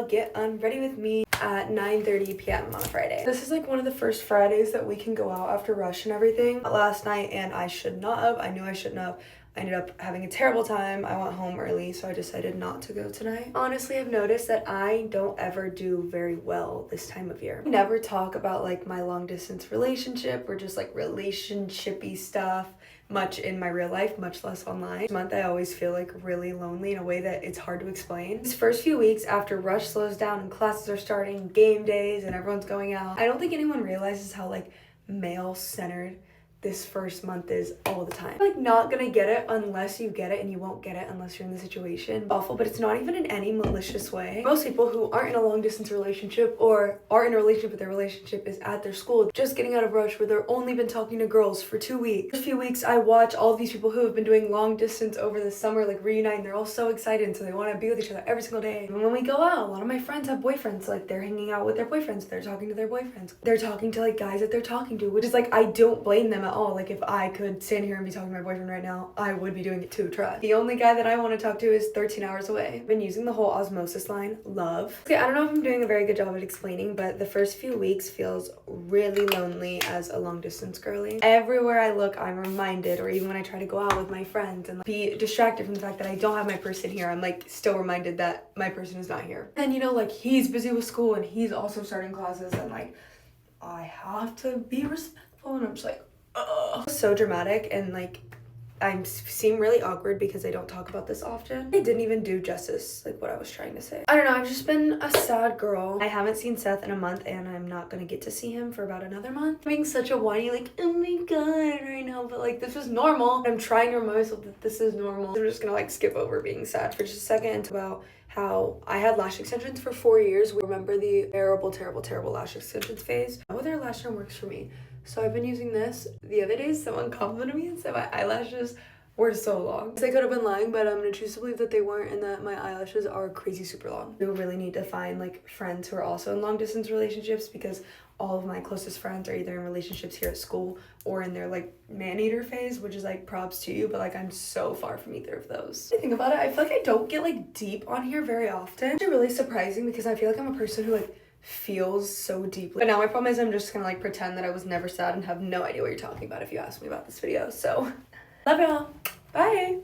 Get unready with me at 9:30 p.m. on a Friday. This is like one of the first Fridays that we can go out after rush and everything. Last night, and I should not have. I knew I shouldn't have. I ended up having a terrible time. I went home early, so I decided not to go tonight. Honestly, I've noticed that I don't ever do very well this time of year. I never talk about like my long distance relationship or just like relationshipy stuff much in my real life, much less online. This month I always feel like really lonely in a way that it's hard to explain. These first few weeks after rush slows down and classes are starting, game days, and everyone's going out, I don't think anyone realizes how like male-centered this first month is all the time. Like, not gonna get it unless you get it, and you won't get it unless you're in the situation. Awful, but it's not even in any malicious way. Most people who aren't in a long distance relationship or are in a relationship but their relationship is at their school, just getting out of rush where they've only been talking to girls for 2 weeks. For a few weeks, I watch all of these people who have been doing long distance over the summer, like reunite, and they're all so excited, and so they want to be with each other every single day. And when we go out, a lot of my friends have boyfriends, like they're hanging out with their boyfriends, they're talking to their boyfriends, they're talking to like guys that they're talking to, which is like, I don't blame them at all. Like, if I could stand here and be talking to my boyfriend right now, I would be doing it too, trust. The only guy that I want to talk to is 13 hours away. I've been using the whole osmosis line, love. Okay, I don't know if I'm doing a very good job at explaining, but the first few weeks feels really lonely as a long distance girly. Everywhere I look, I'm reminded, or even when I try to go out with my friends and like, be distracted from the fact that I don't have my person here, I'm like still reminded that my person is not here. And you know, like he's busy with school and he's also starting classes, and like I have to be respectful, and I'm just like, ugh. So dramatic, and like I seem really awkward because I don't talk about this often. I didn't even do justice like what I was trying to say. I don't know, I've just been a sad girl. I haven't seen Seth in a month, and I'm not gonna get to see him for about another month. I'm being such a whiny like, oh my god right now, but like this is normal. I'm trying to remind myself that this is normal. I'm just gonna like skip over being sad for just a second and talk about how I had lash extensions for 4 years. We remember the terrible lash extensions phase. Whether lash term works for me. So I've been using this. The other day, someone complimented me and said my eyelashes were so long. They could have been lying, but I'm gonna choose to believe that they weren't, and that my eyelashes are crazy super long. I really need to find like friends who are also in long distance relationships, because all of my closest friends are either in relationships here at school or in their like man-eater phase, which is like props to you, but like I'm so far from either of those. I think about it, I feel like I don't get like deep on here very often. It's really surprising because I feel like I'm a person who like feels so deeply. But now my problem is I'm just gonna like pretend that I was never sad and have no idea what you're talking about if you ask me about this video. So love y'all. Bye.